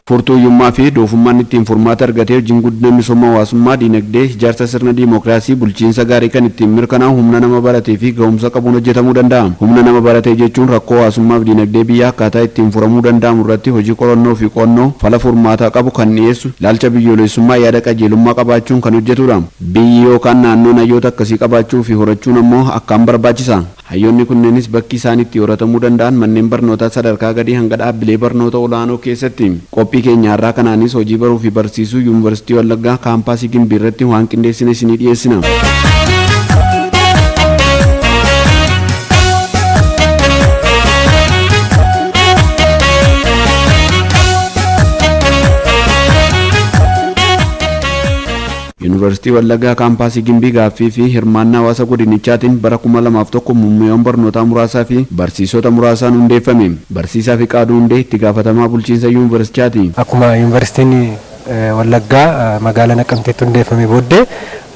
Furtuuyyummaa fi doofummaan ittiin furmaata argatee hojiin guddina misooma hawaasummaa diinagdee ijaarsa sirna diimokiraasii bulchiinsa gaarii kan ittiin mirkanaa'u humna nama baratee fi ga'umsa qabuun hojjetamuu danda'a. Humna nama baratee jechuun rakkoo hawaasummaa fi diinagdee biyyaa akkaataa ittiin furamuu danda'amu irratti hojii qorannoo fi qo'annoo fala furmaataa qabu kan dhiyeessu ilaalcha biyyoolessummaa yaada qajeelummaa qabaachuun kan hojjetudha. Biyyi yookaan naannoon hayyoota akkasii qabaachuu fi horachuun ammoo akkaan barbaachisa. Hayyoonni kunneenis bakki isaan itti horatamuu danda'an manneen barnootaa sadarkaa gadii hanga dhaabbilee barnoota olaanoo keessatti. Qophii keenya har'aa kanaanis hojii baruu fi barsiisuu Yuunivarsiitii Wallaggaa kaampaasii Gimbii irratti waan qindeessine isinii dhiyeessina. Yuunivarsiitii Wallaggaa kaampaasii Gimbii gaaffii fi hirmaannaa hawaasa godinichaatiin bara 2001 muummeewwan barnootaa muraasaa fi barsiisota muraasaan hundeeffame. Barsiisaa Fiqaaduu Hundee itti gaafatamaa bulchiinsa yuunivarsiitichaati. Akkuma yuunivarsiitiin Wallaggaa magaalaa Naqamteetti hundeeffame booddee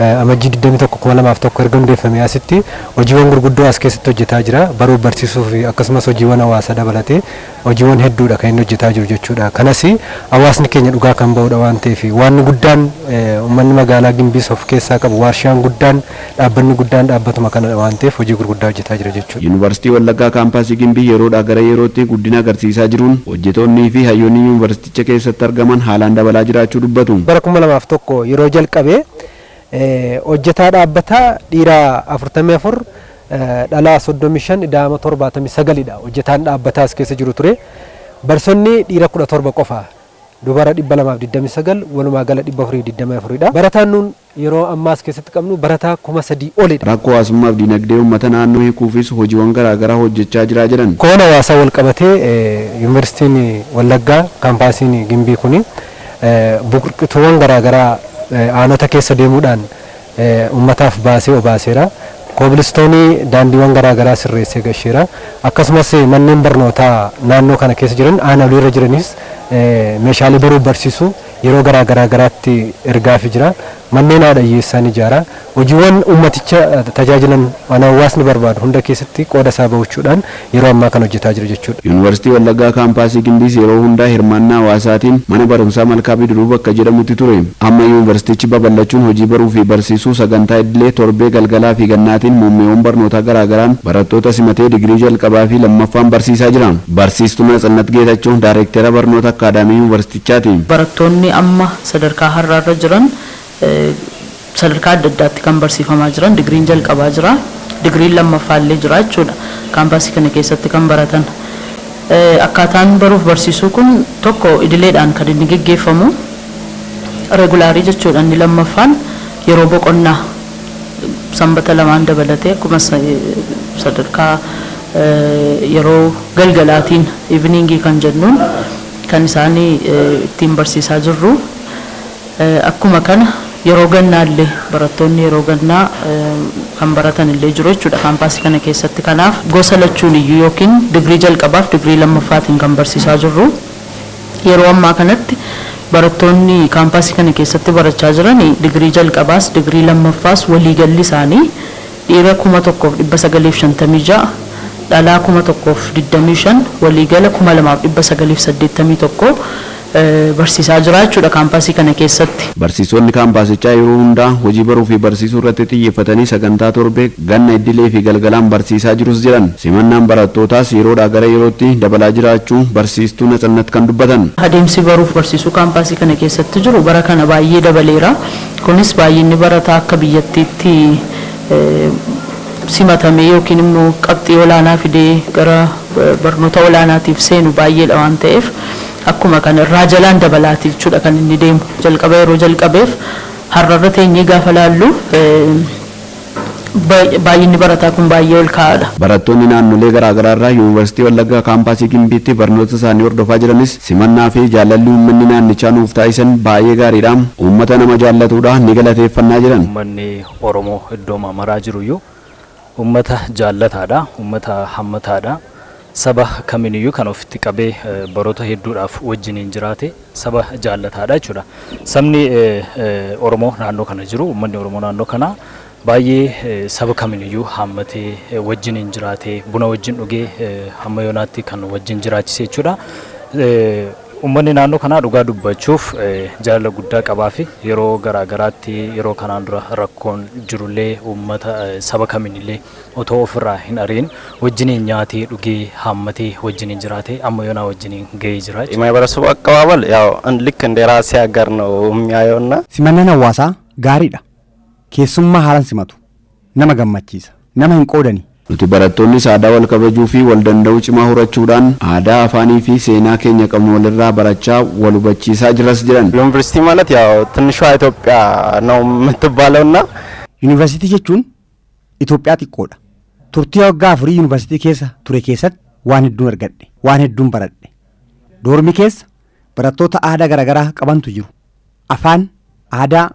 amajjii 21/2001 erga hundeeffame asitti hojiiwwan gurguddoo as keessatti hojjetaa jira. Baruu barsiisuu fi akkasumas hojiiwwan hawaasaa dabalatee hojiiwwan hedduudha kan inni hojjetaa jiru jechuudha. Kanas hawaasni keenya dhugaa kan ba'udha waan ta'eef waan guddaan uummanni magaalaa Gimbiis of keessaa qabu warshaan guddaan dhaabbanni guddaan dhaabbatuma kanadha waan ta'eef hojii gurguddaa hojjetaa jira jechuudha. Yuunivarsiitii Wallaggaa kaampaasii Gimbii yeroodhaa gara yerootti guddina agarsiisaa jiruun hojjetoonnii fi hayyoonni yuunivarsiiticha keessatti argaman haalaan dabalaa jiraachuu dubbatu. Bara 2001 yeroo jalqabee hojjetaa dhaabbataa dhiiraa 44 dhalaa 35 daa'ima 79dha. Hojjetaan dhaabbataa as keessa jiru ture. Barsiisonni dhiira 17 qofa. Dubara 229 walumaa gala 424dha. Barataan nuun yeroo ammaa as keessatti qabnu barataa 3000 olidha. Rakkoo hawaasummaa fi diinagdee uummata naannoo hiikuufis hojiiwwan garaagaraa hojjechaa jiraa jiran. Koona hawaasaa wal qabatee yuunivarsiitiin Wallaggaa kaampaasiin Gimbii kuni buqurqituuwwan garaagaraa aanota keessa deemuudhaan uummataaf baasee obaaseera. Koobilistoonii daandiiwwan garaagaraa sirreessee gasheera. Akkasumas manneen barnootaa naannoo kana keessa jiran aanaa irra jiranis meeshaalee baruu barsiisuu yeroo garaagaraatti ergaafii jira. Manneen haadha hiyyeessaan ijaara. Hojiiwwan uummaticha tajaajilan waan hawaasni barbaadu hunda keessatti qooda isaa bahuudhaan yeroo ammaa kan hojjetaa jira jechuudha. Yuunivarsiitii Wallaggaa kaampaasii Gimbiis yeroo hundaa hirmaannaa hawaasaatiin mana barumsaa Malkaa Bidiruu bakka jedhamutti ture. Amma yuunivarsiitichi babal'achuun hojii baruu fi barsiisuu sagantaa idilee torbee galgalaa fi gannaatiin muummeewwan barnootaa garaagaraan barattoota simatee digirii jalqabaa fi lammaffaan barsiisaa jira. Barsiistuu Natsannat Geetachoo daayireektara barnoota akaadaamii yuunivarsiitichaati. Barattoonni amma sadarkaa har'aarra jiran sadarkaa adda addaatti kan barsiifamaa jiran digiriin jalqabaa jira, digiriin lammaffaallee jira jechuudha. Kaampaasii kana keessatti kan baratan akkaataan baruuf barsiisuu kun tokko idileedhaan kan inni geggeeffamu regulaarii jechuudha. Inni lammaffaan yeroo boqonnaa sanbata lamaan dabalatee akkuma sadarkaa yeroo galgalaatiin eveningii kan jennuun kan isaanii ittiin barsiisaa jirru. Akkuma kana yeroo gannaallee barattoonni yeroo gannaa kan baratan illee jiru jechuudha kaampaasii kana keessatti. Kanaaf gosa lachuun iyyuu yookiin digirii jalqabaaf digirii lammaffaatiin kan barsiisaa jirru. Yeroo ammaa kanatti barattoonni kaampaasii kana keessatti barachaa jiran digirii jalqabaas digirii lammaffaas waliigalli isaanii dhiira 1956 dhalaa 1025 waliigala 2981 barsiisaa jira jechuudha kaampaasii kana keessatti. Barsiisonni kaampaasichaa yeroo hundaa hojii baruu fi barsiisuu irratti xiyyeeffatanii sagantaa torbee ganna idilee fi galgalaan barsiisaa jirus jiran. Simannaan barattootaas yeroodhaa gara yerootti dabalaa jiraachuu barsiistuu Natsannat kan dubbatan. Adeemsi baruuf barsiisuu kaampaasii kana keessatti jiru bara kana baay'ee dabaleera. Kunis baay'inni barataa akka biyyattiitti simatamee yookiin immoo qabxii olaanaa fidee gara barnoota olaanaatiif seenu baay'eedha waan ta'eef akkuma kana irraa jalaan dabalaati jechuudha kan inni deemu. Jalqaba yeroo jalqabeef har'arra teenyee gaafa laallu baay'inni barataa kun baay'ee ol ka'aadha. Barattoonni naannolee garaagaraa irraa yuunivarsiitii Wallaggaa kaampaasii Gimbiitti barnoota isaanii hordofaa jiranis simannaa fi jaalalli uummanni naannichaa nuuf taasisan baay'ee gaariidha. Uummata nama jaallatudha ni galateeffannaa jiran. Uummanni Oromoo iddoo maraa jiruyyuu uummata jaallataadha, uummata hammataadha. Saba kamiiniyyuu kan ofitti qabee baroota hedduudhaaf wajjiniin jiraate saba jaallataadha jechuudha. Sabni Oromoo naannoo kana jiru, uummanni Oromoo naannoo kana baay'ee saba kamiiniyyuu hammatee wajjiniin jiraate buna wajjin dhugee hamma yoonaatti kan wajjin jiraachise jechuudha. Uummanni naannoo kanaa dhugaa dubbachuuf jaalala guddaa qabaa fi yeroo garaagaraatti yeroo kanaan dura rakkoon jirullee uummata saba kamiinillee otoo ofirraa hin ariin wajjiniin nyaatee dhugee hammatee wajjiniin jiraatee amma yoonaa wajjiniin gahee jira. የማህበረሰቡ አቀባበል ያው ልክ እንደ ራሴ ሀገር ነው የሚያየውና simannaan hawaasaa gaariidha. Keessummaa haalan simatu nama gammachiisa nama hin qoodani. Nuti barattoonnis aadaa wal kabajuu fi wal danda'uu cimaa horachuudhaan aadaa afaanii fi seenaa keenya qabnu walirraa barachaa wal hubachiisaa jiras jiran. ዩኒቨርሲቲ ማለት ያው ትንሿ ኢትዮጵያ ነው የምትባለውና Yuunivarsiitii jechuun Itoophiyaa xiqqoodha. Turtii waggaa 4 yuunivarsiitii keessa ture keessatti waan hedduun argadhe, waan hedduun baradhe. Doormi keessa barattoota aadaa garaagaraa qabantu jiru. Afaan, aadaa,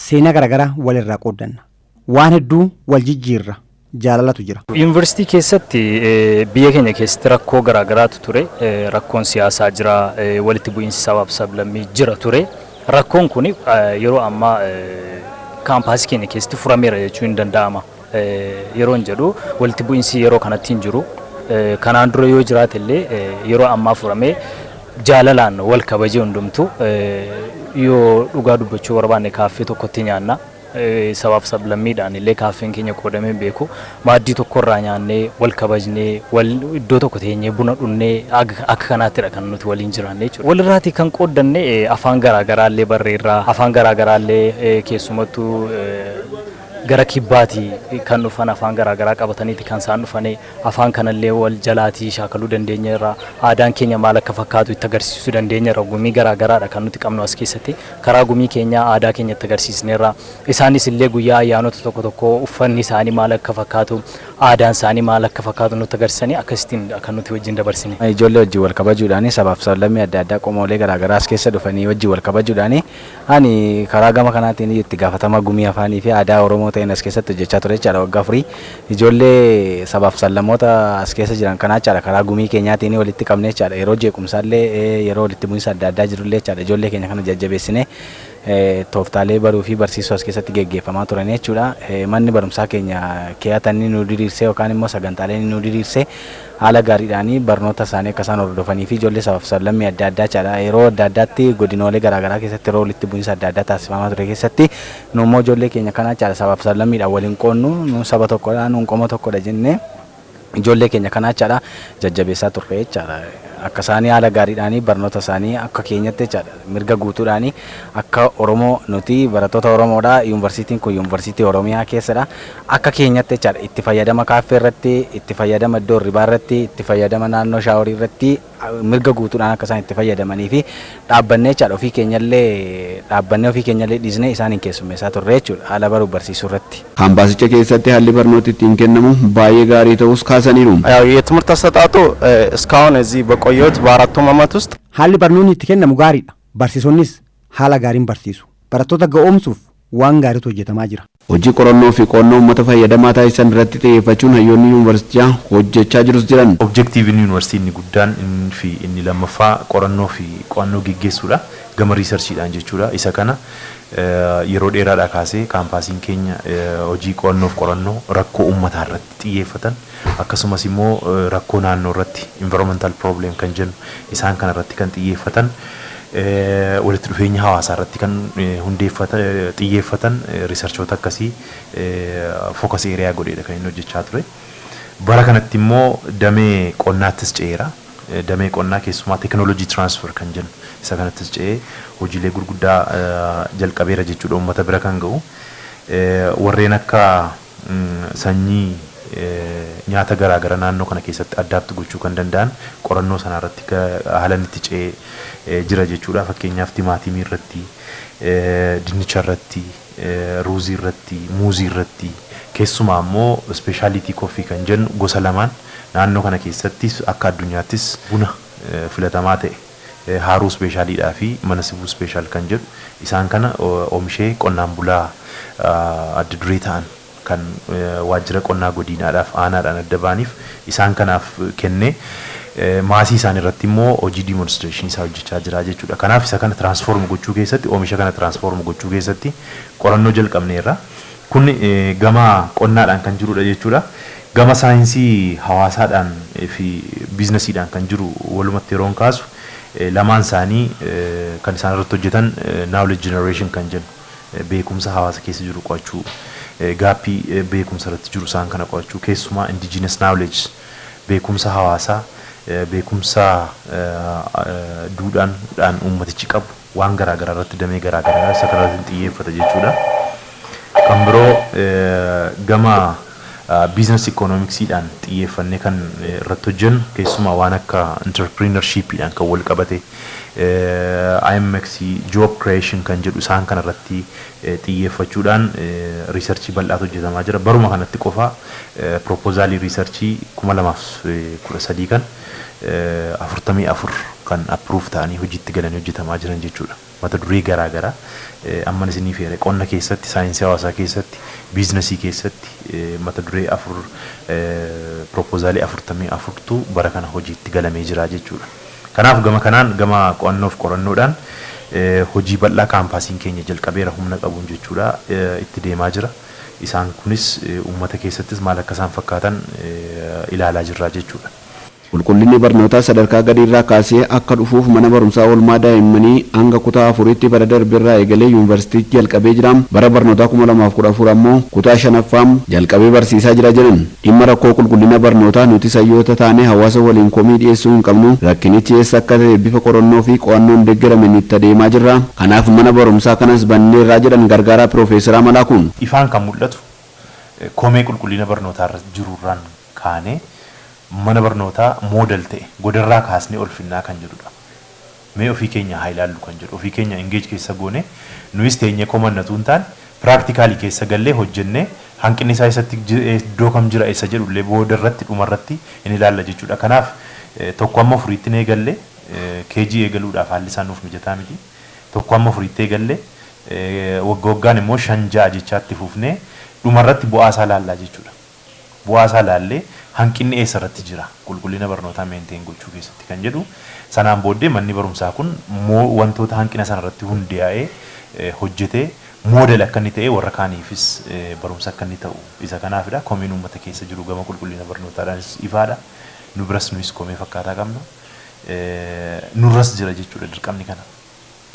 seenaa garaagaraa walirraa qooddanna. Waan hedduu wal jijjiirra. Jaalalatu jira. Yuunivarsiitii keessatti biyya keenya keessatti rakkoo garaagaraatu ture. Rakkoon siyaasaa jira, walitti bu'iinsi sabaaf sablammii jira ture. Rakkoon kun yeroo ammaa kaampaasii keenya keessatti furameera jechuun hin danda'ama. Yeroo hin jedhu walitti bu'iinsi yeroo kanatti hin jiru. Kanaan dura yoo jiraate illee yeroo ammaa furamee jaalalaan wal kabajee hundumtu yoo dhugaa dubbachuu barbaanne kaaffee tokkotti nyaanna. Sabaaf sablammiidhaan illee kaaffeen keenya qoodamee beeku maaddii tokkorraa nyaannee wal kabajnee iddoo tokko teenyee buna dhunnee akka kanaattidha kan nuti waliin jiraanne jechuudha. Walirraatii kan qooddanne afaan garaagaraallee barreerraa afaan garaagaraallee keessumattuu gara kibbaatii kan dhufan afaan garaagaraa qabataniiti kan isaan dhufanii afaan kanallee wal jalaatii shaakaluu dandeenyeerra aadaan keenya maal akka fakkaatu itti agarsiisuu dandeenyeerra gumii garaagaraadha kan nuti qabnu as keessatti karaa gumii keenyaa aadaa keenya itti agarsiisneerra isaanis illee guyyaa ayyaanota tokko tokko uffanni isaanii maal akka fakkaatu aadaan isaanii maal akka fakkaatu nutti agarsiisanii akkasittiin kan nuti wajjin dabarsine. Ijoollee wajjin wal kabajuudhaan sabaaf sablammii adda addaa qomoolee garaagaraa as keessa dhufanii wajjin wal kabajuudhaan ani karaa gama kanaatiin itti gaafatama gumii afaanii fi aadaa Oromoo ta'een as keessatti hojjechaa ture jechaadha waggaa 4 ijoollee sabaaf sablammoota as keessa jiran kanaa jechaadha karaa gumii keenyaatiin walitti qabne jechaadha yeroo jeequmsaallee yeroo walitti bu'iinsa adda addaa jirullee jechaadha ijoollee keenya kana jajjabeessine tooftaalee baruu fi barsiisuu as keessatti geggeeffamaa turan jechuudha manni barumsaa keenya keeyyatanni nu diriirsee yookaan immoo sagantaalee nu diriirsee haala gaariidhaan barnoota isaanii akka isaan hordofanii fi ijoollee sabaaf sablammii adda addaa jechaadha yeroo adda addaatti godinoolee garaagaraa keessatti yeroo walitti bu'iinsa adda addaa taasifamaa ture keessatti nu immoo ijoollee keenya kana jechaadha sabaaf sablammiidhaan waliin qoonnu nu saba tokkodha nu qomoo tokkodha jennee ijoollee keenya kana jechaadha jajjabeessaa turre jechaadha akka isaanii haala gaariidhaan barnoota isaanii akka keenyatti jechaadha mirga guutuudhaan akka Oromoo nuti barattoota Oromoodha yuunivarsiitiin kun yuunivarsiitii Oromiyaa keessadha akka keenyatti jechaadha itti fayyadama kaaffee irratti itti fayyadama iddoo hirribaa irratti itti fayyadama naannoo shaaworii irratti mirga guutuudhaan akka isaan itti fayyadamanii fi dhaabbannee jechaadha ofii keenyallee dhiisnee isaaniin keessummeessaa turre jechuudha haala baruu barsiisuu irratti. Kaampaasicha keessatti haalli barnoota ittiin kennamu baay'ee gaarii ta'us kaasaniiru. ያው የትምህርት አሰጣጡ እስካሁን እዚህ በቆየሁት በአራቱም ዓመት ውስጥ haalli barnoonni itti kennamu gaariidha. Barsiisonnis haala gaariin barsiisu. Barattoota ga'oomsuuf waan gaariitu hojjetamaa jira. Hojii qorannoo fi qo'annoo uummata fayyadamaa taasisan irratti xiyyeeffachuun hayyoonni yuunivarsiitii hojjechaa jirus jiran. Objektiiviin yuunivarsiitii inni guddaan fi inni lammaffaa qorannoo fi qo'annoo geggeessuudha. Gama riisarchiidhaan jechuudha. Isa kana yeroo dheeraadhaa kaasee kaampaasiin keenya hojii qo'annoo fi qorannoo rakkoo uummataa irratti xiyyeeffatan akkasumas immoo rakkoo naannoo irratti environmental problem kan jennu isaan kana irratti kan xiyyeeffatan walitti dhufeenya hawaasaa irratti kan xiyyeeffatan riisarchoota akkasii focus area godheedha kan inni hojjechaa ture. Bara kanatti immoo damee qonnaattis ce'eera. Damee qonnaa keessumaa teekinooloojii transfer kan jennu isa kanattis ce'ee hojiilee gurguddaa jalqabeera jechuudha uummata bira kan ga'u. Warreen akka sanyii nyaata garaagara naannoo kana keessatti addaatti gochuu kan danda'an qorannoo sana irratti haala itti ce'ee jira jechuudha. Fakkeenyaaf timaatimii irratti, dinnicha irratti, ruuzii irratti, muuzii irratti keessumaa immoo ispeeshaalitii koffii kan jennu gosa lamaan naannoo kana keessattis akka addunyaattis buna filatamaa ta'e haaruu ispeeshaaliidhaa fi mana sibuu ispeeshaal kan jedhu isaan kana oomishee qonnaan bulaa adda duree ta'an kan waajjira qonnaa godinaadhaaf aanaadhaan adda baaniif isaan kanaaf kennee maasii isaan irratti immoo hojii demonstration isaa hojjechaa jira jechuudha. Kanaaf isa kana transform gochuu keessatti oomisha kana transform gochuu keessatti qorannoo jalqabneerra. Kun gama qonnaadhaan kan jirudha jechuudha. Gama saayinsii hawaasaadhaan fi biizinasiidhaan kan jiru walumatti yeroon kaasu lamaan isaanii kan isaan irratti hojjetan knowledge generation kan jennu beekumsa hawaasa keessa jiru qo'achuu gaappii beekumsa irratti jiru isaan kana qo'achuu keessumaa indigenous knowledge beekumsa hawaasaa beekumsa duudhaadhaan uummatichi qabu waan garaagaraa irratti damee garaagaraa isa kanarratti xiyyeeffata jechuudha. Kan biroo gama business economicsiidhaan xiyyeeffannee kan irratti hojjennu keessumaa waan akka entrepreneurshipiidhaan kan wal qabate IMX job creation kan jedhu isaan kana irratti xiyyeeffachuudhaan riisarchii bal'aatu hojjetamaa jira. Baruma kanatti qofa proposaalii riisarchii 2013 kan 44 kan approve ta'anii hojiitti galanii hojjetamaa jiran jechuudha. Mata duree garaagaraa amman isinii feere qonna keessatti saayinsii hawaasaa keessatti biizinasii keessatti mata duree 4 proposaalii 44tu bara kana hojiitti galamee jira jechuudha. Kanaaf gama kanaan gama qo'annoof qorannoodhaan hojii bal'aa kaampaasiin keenya jalqabeera humna qabuun jechuudha itti deemaa jira. Isaan kunis uummata keessattis maal akka isaan fakkaatan ilaalaa jirra jechuudha. Qulqullinni barnootaa sadarkaa gadiirraa kaasee akka dhufuuf mana barumsaa oolmaa daa'immanii hanga kutaa 4tti bara darbeerraa eegalee yuunivarsiitii jalqabee jira. Bara barnootaa 2014 ammoo kutaa 5ffaan jalqabee barsiisaa jira jedhan. Dhimma rakkoo qulqullina barnootaa nuti sayyoota taanee hawaasa waliin komii dhiyeessuu hin qabnu. Rakkinichi eessa akka ta'e bifa qorannoo fi qo'annoon deeggarameen itti adeemaa jirra. Kanaaf mana barumsaa kanas banneerraa jedhan gargaaraa Piroofeesar Malaakuun. Ifaan kan mul'atu komee qulqullina barnootaa irra jirurraan kaanee mana barnootaa moodel ta'e godarraa kaasnee olfinnaa kan jedhudha. Mee ofii keenya haa ilaallu kan jedhu ofii keenya engage keessa goone nuyis teenyee komannatu hin taane piraaktikaalii keessa gallee hojjennee hanqinni isaa isatti iddoo kam jira isa jedhullee boodarratti dhumarratti in ilaalla jechuudha. Kanaaf tokko amma furiitti nee galle keejii eegaluudhaaf haalli isaan nuuf mijataa miti. Tokko amma furiitti eegalle waggaan immoo 5-6 jechaatti fufnee dhumarratti bu'aa isaa laallaa jechuudha. Bu'aa isaa laallee hanqinni eessarratti jira qulqullina barnootaa meenteen gochuu keessatti kan jedhu sanaan booddee manni barumsaa kun wantoota hanqina sanarratti hundaa'ee hojjetee moodel akka inni ta'e warra kaaniifis barumsa akka inni ta'u isa kanaafidha. Komiin uummata keessa jiru gama qulqullina barnootaadhaanis ifaadha. Nu biras nuyi komee fakkaataa qabna. Nurras jira jechuudha dirqamni kana.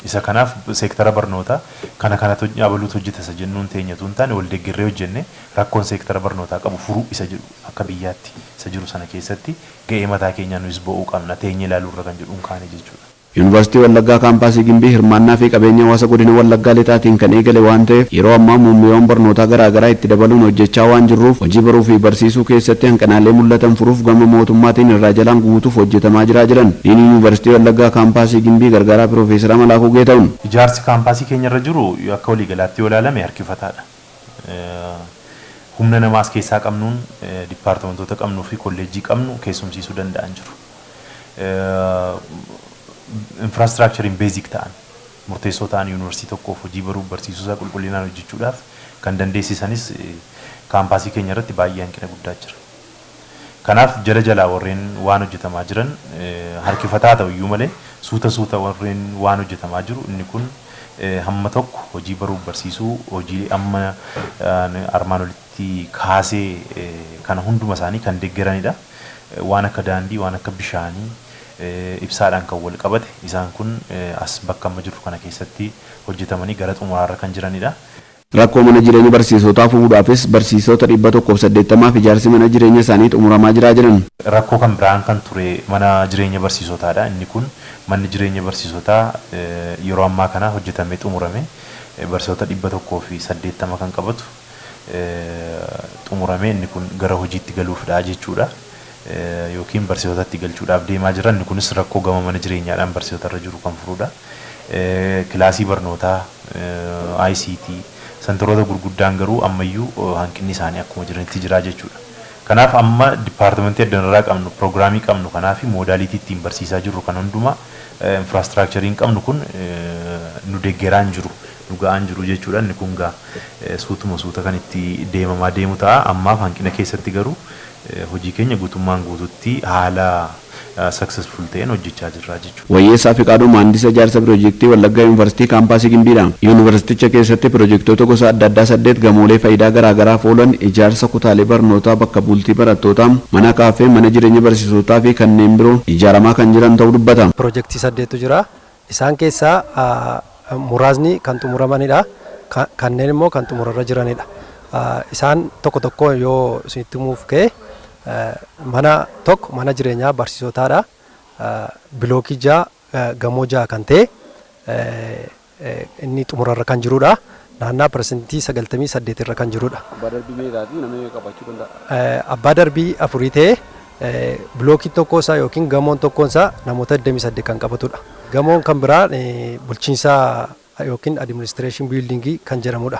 Isa kanaaf seektara barnootaa kana abaluutu hojjeta isa jennuun teenyatu hin taane wal deeggarree hojjenne rakkoon seektara barnootaa qabu furuu isa jedhu akka biyyaatti isa jiru sana keessatti ga'ee mataa keenyaa nuyis ba'uu qabna teenyee ilaaluurra kan jedhuun kaane jechuudha. Yuunivarsiitii Wallaggaa kaampaasii Gimbii hirmaannaa fi qabeenya hawaasa godina Wallaggaa lixaatiin kan eegale waan ta'eef yeroo ammaa muummeewwan barnootaa garaagaraa itti dabaluun hojjechaa waan jirruuf hojii baruu fi barsiisuu keessatti hanqinaalee mul'atan furuuf gama mootummaatiin irraa jalaan guutuuf hojjetamaa jira jedhan. Diinii Yuunivarsiitii Wallaggaa kaampaasii Gimbii gargaaraa Piroofeesar Malaakuu Geetahuun. Ijaarsi kaampaasii keenya irra jiru akka waliigalaatti yoo ilaalame harkifataadha. Humna namaas keessaa qabnuun dipaartimentoota qabnuu fi kolleejjii qabnu keessumsiisuu danda'an jiru. Infrastructuring basic ta'an murteessoo ta'an yuunivarsiitii tokkoof hojii baruu barsiisuu isaa qulqullinaan hojjechuudhaaf kan dandeessisanis kaampaasii keenya irratti baay'ee hanqina guddaa jira. Kanaaf jala jalaa warreen waan hojjetamaa jiran harkifataa ta'u iyyuu malee suuta warreen waan hojjetamaa jiru inni kun hamma tokko hojii baruu barsiisuu hojii amma armaan olitti kaasee kana hunduma isaanii kan deeggaranidha. Waan akka daandii waan akka bishaanii ibsaadhaan kan wal qabate isaan kun as bakka amma jiru kana keessatti hojjetamanii gara xumuraarra kan jiranidha. Rakkoo mana jireenya barsiisotaa fuudhaafis barsiisota 180 fi ijaarsi mana jireenya isaanii xumuramaa jira jedhan. Rakkoo kan biraan kan ture mana jireenya barsiisotaadha. Inni kun manni jireenya barsiisotaa yeroo ammaa kana hojjetamee xumurame barsiisota 180 kan qabatu xumurame inni kun gara hojiitti galuufidha jechuudha. Yookiin barsiisotatti galchuudhaaf deemaa jiran inni kunis rakkoo gama mana jireenyaadhaan barsiisotarra jiru kan furuudha. Kilaasii barnootaa ICT santaroota gurguddaan garuu ammayyuu hanqinni isaanii akkuma jiranitti jira jechuudha. Kanaaf amma dipaartimentii addanarraa qabnu piroogiraamii qabnu kanaaf moodaalitii ittiin barsiisaa jirru kan hundumaa infraastiraakchariin qabnu kun nu deeggaraan jiru nu ga'aan jiru jechuudha. Inni kun gaa suutuma suuta kan itti deemamaa deemu ta'a. Ammaaf hanqina keessatti garuu hojii keenya guutummaan guututti haala successful ta'een hojjechaa jirra jechuudha. Wayyeessaa Fiqaaduu Maandisa ijaarsa piroojeektii Wallaggaa Yuunivarsiitii kaampaasii Gimbiidha. Yuunivarsiiticha keessatti piroojeektoota gosa adda addaa 8 gamoolee faayidaa garaagaraaf oolan ijaarsa kutaalee barnootaa bakka bultii barattootaa mana kaafee mana jireenya barsiisotaa fi kanneen biroo ijaaramaa kan jiran ta'uu dubbata. Piroojeektii 8tu jira. Isaan keessaa muraasni kan xumuramanidha. Kanneen immoo kan xumurarra jiranidha. Isaan tokko tokko yoo isinitti himuuf ka'e mana tokko mana jireenyaa barsiisotaadha. Bilookii 6 gamoo 6 kan ta'e inni xumurarra kan jirudha. Naannaa parsantii 98 irra kan jirudha. Abbaa darbii meeqaati namni qabachuu danda'a? Abbaa darbii 4 ta'e bilookii tokkoonsaa yookiin gamoon tokkoonsaa namoota 28 kan qabatudha. Gamoon kan biraa bulchiinsa yookiin administration building kan jedhamudha.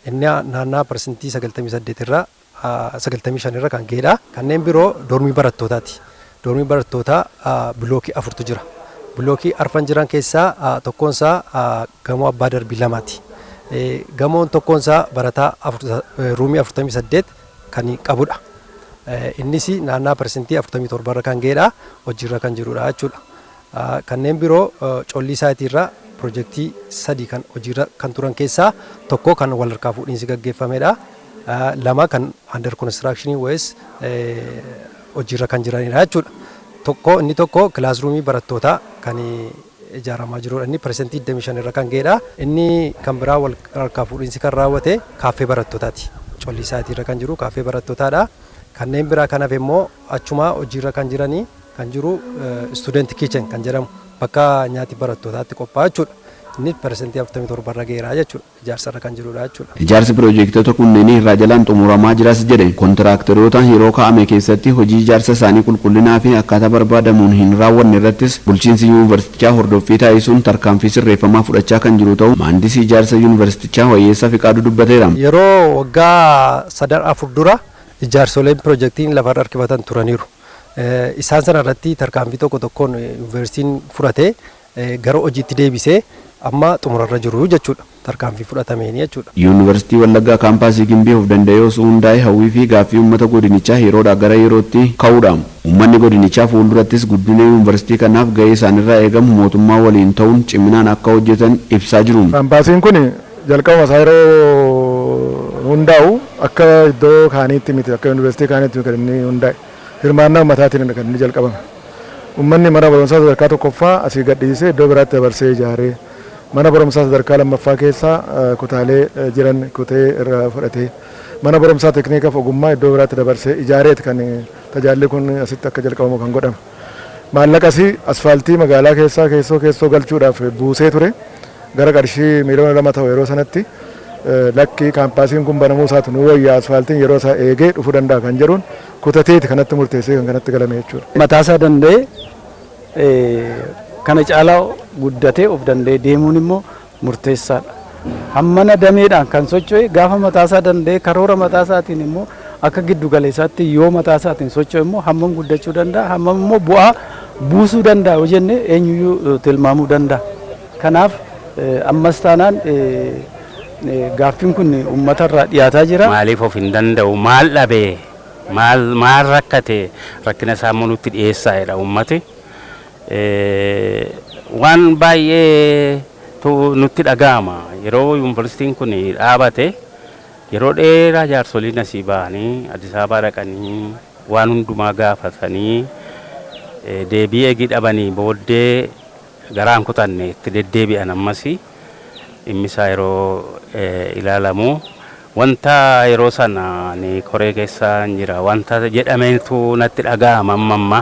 Inni naannaa parsantii 98 irra 95 irra kan ga'edha. Kanneen biroo doormii barattootaati. Doormii barattootaa bilookii 4tu jira. Bilookii 4 jiran keessaa tokkoonsaa gamoo abbaa darbii 2ti. Gamoon tokkoonsaa barataa ruumii 48 kan qabudha. Innis naannaa parsantii 47 irra kan ga'edha. Hojiirra kan jirudha jechuudha. Kanneen biroo collii isaatiirra piroojeektii 3 kan hojiirra kan turan keessaa tokko kan wal harkaa fuudhiinsi gaggeeffamedha. 2 kan under construction ways hojiirra kan jiranidha jechuudha. Inni tokko kilaasruumii barattootaa kan ijaaramaa jirudha. Inni parsantii 25 irra kan ga'edha. Inni kan biraa wal harkaa fuudhiinsi kan raawwate kaaffee barattootaati. Collii isaatiirra kan jiru kaaffee barattootaadha. Kanneen biraa kan hafe immoo achuma hojiirra kan jiranii kan jiru student kitchen kan jedhamu bakka nyaati barattootaatti qophaa'u jechuudha. Inni parsantii 47 irra ga'eera jechuudha. Ijaarsarra kan jirudha jechuudha. Ijaarsi piroojeektoota kunneen irraa jalaan xumuramaa jiras jedhe kontiraaktaroota yeroo kaa'ame keessatti hojii ijaarsa isaanii qulqullinaa fi akkaataa barbaadamuun hin raawwanne irrattis bulchiinsi yuunivarsiitichaa hordoffii taasisuun tarkaanfii sirreeffamaa fudhachaa kan jiru ta'u maandisii ijaarsa yuunivarsiitichaa Wayyeessaa Fiqaaduu dubbateera. Yeroo waggaa 3-4 dura ijaarsoleen piroojeektiin lafarra harkifatan turaniiru. Isaan sana irratti tarkaanfii tokko tokkoon yuunivarsiitiin fudhatee gara hojiitti deebisee amma xumurarra jiru jechuudha. Tarkaanfii fudhatameeni jechuudha. Yuunivarsiitii Wallaggaa kaampaasii Gimbii of danda'ee osoo hundaa'e hawwii fi gaaffii uummata godinichaa yeroodhaa gara yerootti ka'uudha. Uummanni godinichaa fuuldurattis guddina yuunivarsiitii kanaaf gahee isaanirraa eegamu mootummaa waliin ta'uun ciminaan akka hojjetan ibsaa jiru. Kaampaasiin kun jalqabuma isaa yeroo hundaa'u akka iddoo kaaniitti miti akka yuunivarsiitii kaaniitti kan inni hundaa'e. Hirmaannaa uummataatiin kan inni jalqabame. Uummanni mana barumsaa sadarkaa tokkoffaa asii gadhiisee iddoo biraatti dabarsee ijaaree mana barumsaa sadarkaa lammaffaa keessaa kutaalee jiran kutee irraa fudhatee mana barumsaa teekniikaaf ogummaa iddoo biraatti dabarsee ijaareeti kan tajaajilli kun asitti akka jalqabamu kan godhame. Maallaqas asfaaltii magaalaa keessoo galchuudhaaf buusee ture gara qarshii miliyoona 2 ta'u yeroo sanatti lakki kaampaasiin kun banamuu isaatu nu wayyaa asfaaltiin yeroo isaa eegee dhufuu danda'a kan jedhuun kutateeti kanatti murteessee kan kanatti galame jechuudha. Mataasaa danda'ee kana caalaa guddatee of danda'ee deemuun immoo murteessaadha. Hammana dameedhaan kan socho'e gaafa mataasaa danda'ee karoora mataasaatiin immoo akka giddu galeessaatti yoo mataasaatiin socho'e immoo hammam guddachuu danda'a hammam immoo bu'aa buusuu danda'a jennee eenyuyyuu tilmaamuu danda'a. Kanaaf ammas taanaan gaaffiin kun uummatarraa dhiyaataa jira. Maaliif of hin danda'u maal dhabee maal rakkate rakkina isaa nutti dhiyeessaa jedha uummati. Waan baay'ee nutti dhaga'ama yeroo yuunivarsiitiin kun dhaabate yeroo dheeraa jaarsoliin asii ba'anii Addis Ababaa dhaqanii waan hundumaa gaafatanii deebii eegii dhabanii booddee garaan kutanne itti deddeebi'an ammasii dhimmisaa yeroo ilaalamu wanta yeroo sana koree keessa jira wanta jedhameetu natti dhaga'ama amma.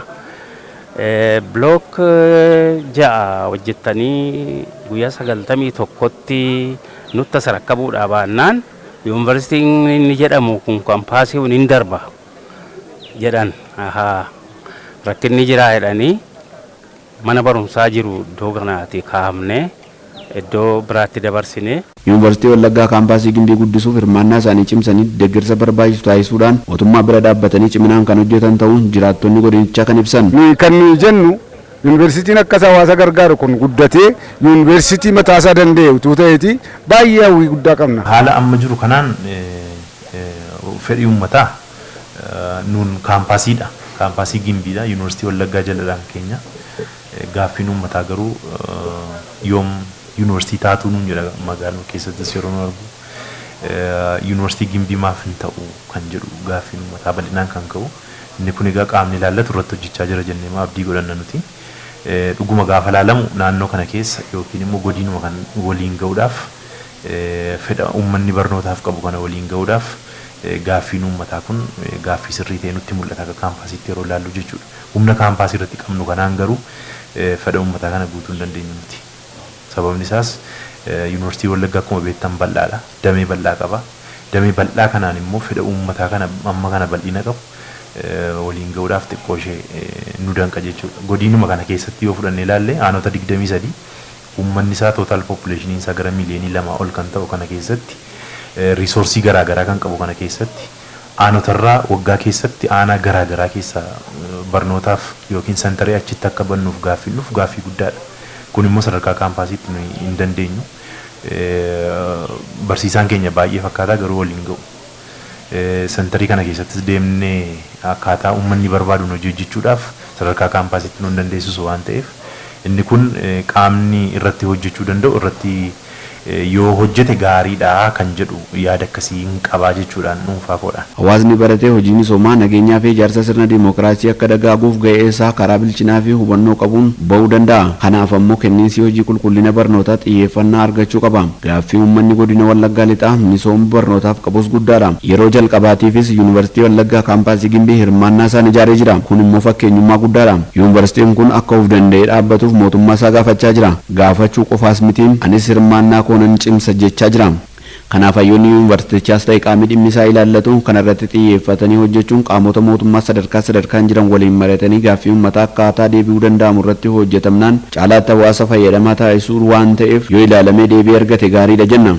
Blook 6 hojjettanii guyyaa 91tti nutti sarakkabuudhaa baannaan yuunivarsiitiin inni jedhamu kun kaampaasii hin darba jedhan rakkinni jiraa jedhanii mana barumsaa jiru iddoo kanaatti kaa'amne iddoo biraatti dabarsine. Yuunivarsiitii Wallaggaa kaampaasii Gimbii guddisuuf hirmaannaa isaanii cimsanii deeggarsa barbaachisu taasisuudhaan mootummaa bira dhaabbatanii ciminaan kan hojjetan ta'uun jiraattonni godinichaa kan ibsan. Kan nuyi jennu yuunivarsiitiin akkas hawaasa gargaaru kun guddatee yuunivarsiitii mataasaa danda'e utuu ta'eeti baay'ee hawwii guddaa qabna. Haala amma jiru kanaan fedhii uummataa nuun kaampaasiidha. Kaampaasii Gimbiidha. Yuunivarsiitii Wallaggaa jaladhaan keenya. Gaaffiin uummataa garuu yoom yuunivarsiitii taatuu nuun jedha magaaluma keessattis yeroo nu argu. Yuunivarsiitii Gimbii maaf hin ta'u kan jedhu gaaffiin uummataa bal'inaan kan ka'u. Inni kun egaa qaamni ilaallatu irratti hojjechaa jira jennee abdii godhanna nuti. Dhuguma gaafa ilaalamu naannoo kana keessa yookiin immoo godinuma kan waliin ga'uudhaaf fedha uummanni barnootaaf qabu kana waliin ga'uudhaaf gaaffiin uummataa kun gaaffii sirrii ta'e nutti mul'ata akka kaampaasiitti yeroo ilaallu jechuudha. Humna kaampaasii irratti qabnu kanaan garuu fedha uummataa kana guutuu hin dandeenyu nuti. Sababni isaas yuunivarsiitii Wallaggaa akkuma beektan bal'aadha. Damee bal'aa qaba. Damee bal'aa kanaan immoo fedha uummataa kana amma kana bal'ina qabu waliin ga'uudhaaf xiqqoo ishee nu danqa jechuudha. Godinuma kana keessatti yoo fudhannee ilaalle aanota 23 uummanni isaa tootaal poppileeshiniin isaa gara miliyoonii 2 ol kan ta'u kana keessatti riisoorsii garaagaraa kan qabu kana keessatti aanotarraa waggaa keessatti aanaa garaagaraa keessa barnootaaf yookiin santaree achitti akka bannuuf gaaffiinnuuf gaaffii guddaadha. Kun immoo sadarkaa kaampaasiitti nuyi hin dandeenyu. Barsiisaan keenya baay'ee fakkaataa garuu waliin ga'u. Santarii kana keessattis deemnee akkaataa uummanni barbaaduun hojii hojjechuudhaaf sadarkaa kaampaasiitti nu hin dandeessisu waan ta'eef inni kun qaamni irratti hojjechuu danda'u irratti yoo hojjete gaariidha kan jedhu yaada akkasii hin qabaa jechuudhaan dhuunfaa koodhaan. Hawaasni baratee hojii misoomaa nageenyaa fi ijaarsa sirna dimookiraasii akka dagaaguuf ga'ee isaa karaa bilchinaa fi hubannoo qabuun ba'uu danda'a. Kanaaf ammoo kenniinsi hojii qulqullina barnootaa xiyyeeffannaa argachuu qaba. Gaaffii uummanni godina Wallaggaa lixaa misooma barnootaaf qabus guddaadha. Yeroo jalqabaatiifis yuunivarsiitii Wallaggaa kaampaasii Gimbii hirmaannaa isaan ijaaree jira. Kun immoo fakkeenyummaa guddaadha. Yuunivarsiitiin kun akka of danda'ee dhaabbatuuf mootummaa isaa gaafachaa jira. Gaafachuu qofaas mitiin anis hirmaannaa koonan cimsa jechaa jira. Kanaaf hayyoonni yuunivarsiitichaas ta'e qaamni dhimmi isaa ilaallatu kanarratti xiyyeeffatanii hojjechuun qaamota mootummaa sadarkaan jiran waliin maratanii gaaffii uummataa akkaataa deebi'uu danda'amu irratti hojjetamnaan caalaatti hawaasa fayyadamaa taasisuu waan ta'eef yoo ilaalamee deebii argate gaariidha jenna.